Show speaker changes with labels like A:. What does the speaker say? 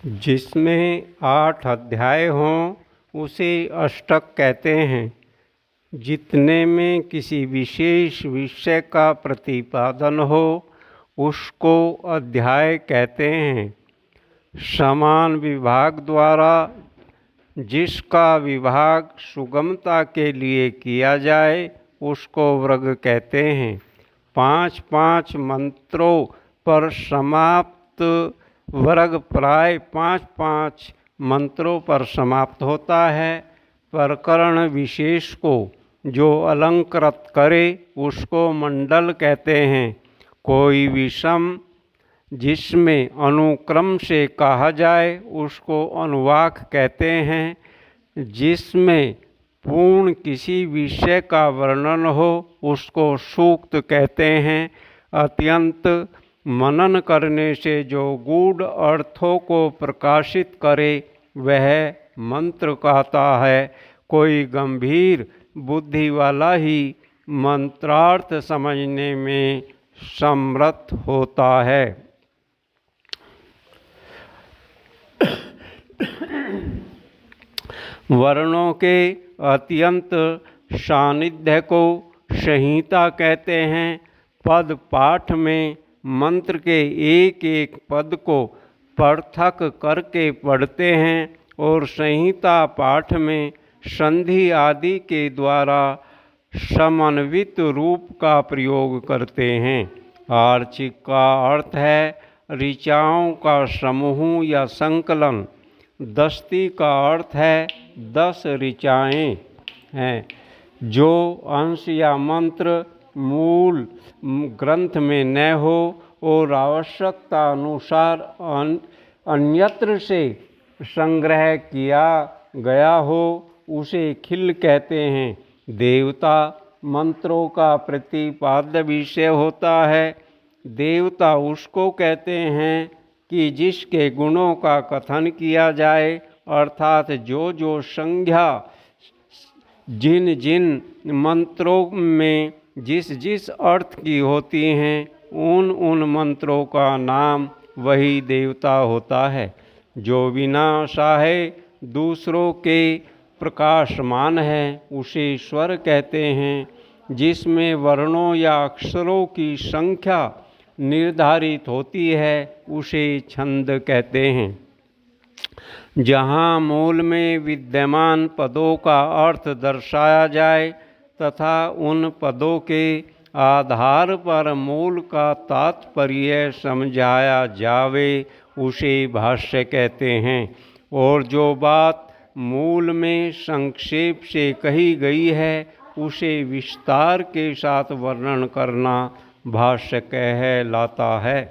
A: जिसमें 8 अध्याय हों उसे अष्टक कहते हैं। जितने में किसी विशेष विषय का प्रतिपादन हो उसको अध्याय कहते हैं। समान विभाग द्वारा जिसका विभाग सुगमता के लिए किया जाए उसको वर्ग कहते हैं। 5-5 मंत्रों पर समाप्त वर्ग प्राय 5-5 मंत्रों पर समाप्त होता है। प्रकरण विशेष को जो अलंकृत करे उसको मंडल कहते हैं। कोई विषम जिसमें अनुक्रम से कहा जाए उसको अनुवाक कहते हैं। जिसमें पूर्ण किसी विषय का वर्णन हो उसको सूक्त कहते हैं। अत्यंत मनन करने से जो गूढ़ अर्थों को प्रकाशित करे वह मंत्र कहता है। कोई गंभीर बुद्धि वाला ही मंत्रार्थ समझने में समर्थ होता है। वर्णों के अत्यंत सानिध्य को संहिता कहते हैं। पद पाठ में मंत्र के एक एक पद को पृथक करके पढ़ते हैं और संहिता पाठ में संधि आदि के द्वारा समन्वित रूप का प्रयोग करते हैं। आर्चिक का अर्थ है ऋचाओं का समूह या संकलन। दस्ती का अर्थ है 10 ऋचाएँ हैं जो अंश या मंत्र मूल ग्रंथ में न हो और आवश्यकता अनुसार अन्यत्र से संग्रह किया गया हो उसे खिल कहते हैं। देवता मंत्रों का प्रतिपाद्य विषय होता है। देवता उसको कहते हैं कि जिसके गुणों का कथन किया जाए, अर्थात जो जो संज्ञा जिन जिन मंत्रों में जिस जिस अर्थ की होती हैं उन उन मंत्रों का नाम वही देवता होता है। जो बिना चाहे दूसरों के प्रकाशमान है उसे स्वर कहते हैं। जिसमें वर्णों या अक्षरों की संख्या निर्धारित होती है उसे छंद कहते हैं। जहाँ मूल में विद्यमान पदों का अर्थ दर्शाया जाए तथा उन पदों के आधार पर मूल का तात्पर्य समझाया जावे उसे भाष्य कहते हैं। और जो बात मूल में संक्षेप से कही गई है उसे विस्तार के साथ वर्णन करना भाष्य कहलाता है।